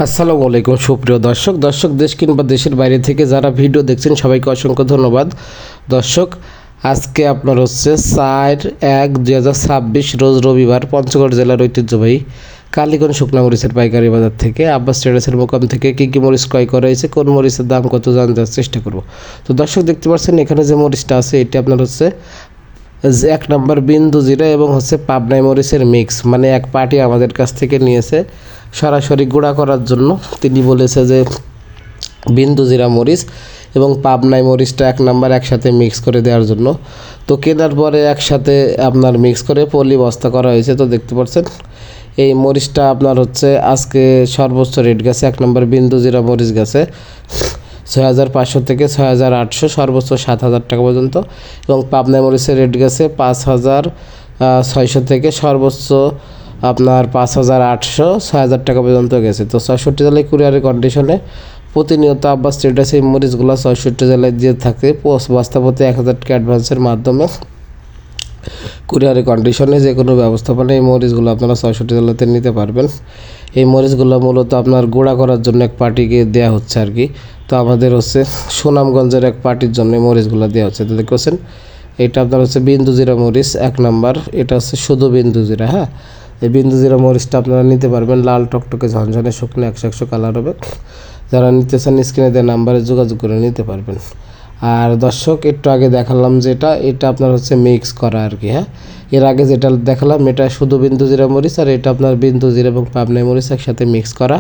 আসসালামু আলাইকুম সুপ্রিয় দর্শক দেশ কিংবা দেশের বাইরে থেকে যারা ভিডিও দেখছেন সবাইকে অসংখ্য ধন্যবাদ। দর্শক আজকে আপনার হচ্ছে 4/1/2026 রোজ রবিবার পঞ্চগড় জেলার ঐতিহ্যবাহী কালীগঞ্জ শুকনা মরিচের পাইকারি বাজার থেকে আব্বাস ট্রেডার্সের মোকাম থেকে কী কী মরিচ ক্রয় করা হয়েছে, কোন মরিচের দাম কত জানতে চেষ্টা করব। তো দর্শক দেখতে পাচ্ছেন এখানে যে মরিচটা আছে এটি আপনার হচ্ছে 1 নম্বর বিন্দু জিরা এবং হচ্ছে পাবনাই মরিচের মিক্স, মানে এক পার্টি আমাদের কাছ থেকে নিয়েছে সরাসরি গুঁড়া করার জন্য। তিনি বলেছে যে বিন্দু জিরা মরিচ এবং পাবনাই মরিচটা 1 নম্বর একসাথে মিক্স করে দেওয়ার জন্য। তো কেনার পরে একসাথে আপনার মিক্স করে পলি বস্তা করা হয়েছে। তো দেখতে পাচ্ছেন এই মরিচটা আপনার হচ্ছে আজকে সর্বোচ্চ রেট গেছে 1 নম্বর বিন্দু জিরা মরিচ গেছে 6,500 থেকে 6,800, সর্বোচ্চ 7,000 টাকা পর্যন্ত। এবং পাবনা মরিচের রেট গেছে 5,600 থেকে সর্বোচ্চ আপনার 5,800, 6,000 টাকা পর্যন্ত গেছে। তো 64 জেলায় কুরিয়ারের কন্ডিশনে প্রতিনিয়ত আব্বাস ট্রেডার্স এই মরিচগুলো 64 জেলায় দিয়ে থাকে বস্তা প্রতি 1,000 টাকা অ্যাডভান্সের মাধ্যমে কুরিয়ারের কন্ডিশনে যে কোনো ব্যবস্থাপনা এই মরিচগুলো আপনারা 64 জেলাতে নিতে পারবেন। এই মরিচগুলো মূলত আপনার গুঁড়া করার জন্য এক পার্টিকে দেওয়া হচ্ছে আর কি। তো আমাদের হচ্ছে সুনামগঞ্জের এক পার্টির জন্য মরিচগুলো দেওয়া হচ্ছে। তো দেখছেন এটা আপনার হচ্ছে বিন্দু জিরা মরিচ 1 নম্বর, এটা হচ্ছে শুধু বিন্দু জিরা। হ্যাঁ, এই বিন্দু জিরা মরিচটা আপনারা নিতে পারবেন, লাল টকটকে ঝনঝনে শুকনো 100 কালার হবে। যারা নিতে চান স্ক্রিনে দেওয়া নাম্বারে যোগাযোগ করে নিতে পারবেন। আর দর্শক একটু আগে দেখালাম যেটা, এটা আপনার হচ্ছে মিক্স করা আর কি। হ্যাঁ, এর আগে যেটা দেখালাম এটা শুধু বিন্দু জিরা মরিচ, আর এটা আপনার বিন্দু জিরা এবং পাবনাই মরিচ একসাথে মিক্স করা।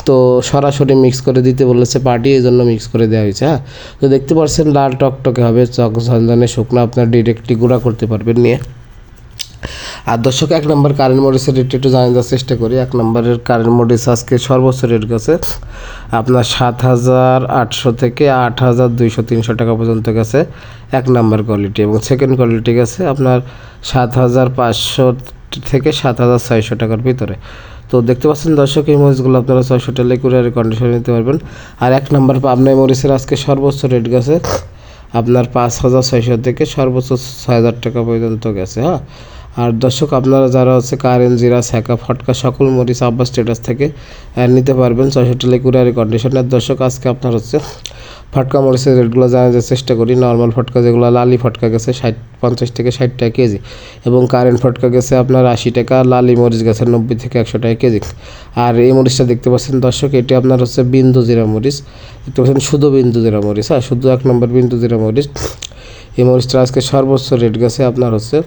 তো সরাসরি মিক্স করে দিতে বলেছে পার্টি, এই জন্য মিক্স করে দেওয়া হয়েছে। হ্যাঁ, তো দেখতে পাচ্ছেন লাল টকটকে হবে, চক ঝনঝনে শুকনো, আপনার ডিরেক্টলি গুঁড়া করতে পারবেন নিয়ে। আর দর্শক 1 নম্বর কারেন্ট মরিচের রেট একটু জানার চেষ্টা করি। 1 নম্বরের কারেন্ট মরিচ আজকে সর্বোচ্চ রেট গেছে আপনার 7,800 থেকে 8,200-300 টাকা পর্যন্ত গেছে 1 নম্বর কোয়ালিটি, এবং সেকেন্ড কোয়ালিটি গেছে আপনার 7,500 থেকে 7,600 টাকার ভিতরে। তো দেখতে পাচ্ছেন দর্শক এই মরিচগুলো আপনারা 600 টাকা কুরিয়ারের কন্ডিশনে নিতে পারবেন। আর 1 নম্বর পাবনাই মরিচের আজকে সর্বোচ্চ রেট গেছে আপনার 5,600 থেকে সর্বোচ্চ 6,000 টাকা পর্যন্ত গেছে। হ্যাঁ, আর দর্শক আপনারা যারা হচ্ছে কারেন্ট জিরা ছ্যাঁকা ফটকা সকল মরিচ আব্বাস ট্রেডার্স থেকে নিতে পারবেন 600 টাকা কুরিয়ারের কন্ডিশনে। দর্শক আজকে আপনার হচ্ছে ফটকা মরিচের রেটগুলো জানার চেষ্টা করি। নর্মাল ফটকা যেগুলো লালি ফটকা গেছে 50 থেকে 60 টাকা কেজি, এবং কারেন্ট ফটকা গেছে আপনার 80 টাকা, লালি মরিচ গেছে 90 থেকে 100 টাকা কেজি। আর এই মরিচটা দেখতে পাচ্ছেন দর্শক এটি আপনার হচ্ছে বিন্দু জিরা মরিচ, দেখতে পাচ্ছেন শুধু বিন্দু জিরা মরিচ। হ্যাঁ, শুধু 1 নম্বর বিন্দু জিরা মরিচ। এই মরিচটা আজকে সর্বোচ্চ রেট গেছে আপনার হচ্ছে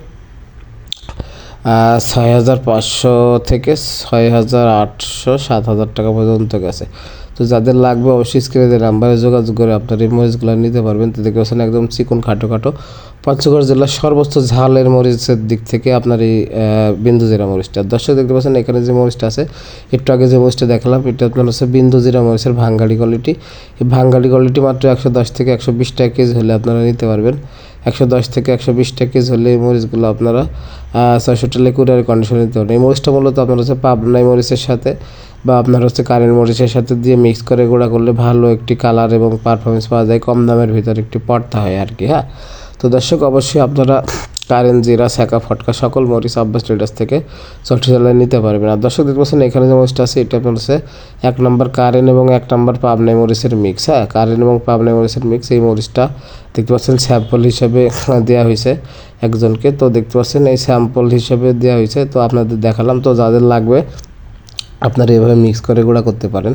6,500 থেকে 6,800, 7,000 টাকা পর্যন্ত গেছে। তো যাদের লাগবে অবশ্যই স্ক্রিনে নাম্বারে যোগাযোগ করে আপনার এই মরিচগুলো নিতে পারবেন। তো দেখতে পাচ্ছেন একদম চিকন খাটো পঞ্চগড় জেলার সর্বোচ্চ ঝালের মরিচের দিক থেকে আপনার এই বিন্দু জিরা মরিচটা। দর্শক দেখতে পাচ্ছেন এখানে যে মরিচটা আছে, একটু আগে যে মরিচটা দেখালাম এটা আপনার হচ্ছে বিন্দু জিরা মরিচের ভাঙ্গাড়ি কোয়ালিটি। এই ভাঙ্গাড়ি কোয়ালিটি মাত্র 110 থেকে 120 টাকা কেজি হলে আপনারা নিতে পারবেন। 110 থেকে 120 টাকা কেজি হলে এই মরিচগুলো আপনারা 600 টাকা কুরিয়ার কন্ডিশনে নিতে পারবেন। এই মরিচটা মূলত আপনার হচ্ছে পাবনাই মরিচের সাথে বা আপনার হচ্ছে কারেন্ট মরিচের সাথে দিয়ে মিক্স করে গুঁড়া করলে ভালো একটি কালার এবং পারফরমেন্স পাওয়া যায়, কম দামের ভিতরে একটি পড়তা হয় আর কি। হ্যাঁ, তো দর্শক অবশ্যই আপনারা কারেন্ট জিরা ছ্যাঁকা ফটকা সকল মরিচ আব্বাস ট্রেডার্স থেকে 60 টাকায় নিতে পারবেন। আর দর্শক দেখতে পাচ্ছেন এখানে যে মরিচটা আছে এটা আপনার হচ্ছে 1 নম্বর কারেন্ট এবং 1 নম্বর পাবনাই মরিচের মিক্স। হ্যাঁ, কারেন্ট এবং পাবনাই মরিচের মিক্স। এই মরিচটা দেখতে পাচ্ছেন স্যাম্পল হিসেবে দেওয়া হয়েছে একজনকে। তো দেখতে পাচ্ছেন এই স্যাম্পল হিসেবে দেওয়া হয়েছে, তো আপনাদের দেখালাম। তো যাদের লাগবে আপনারা এভাবে মিক্স করে গুঁড়া করতে পারেন।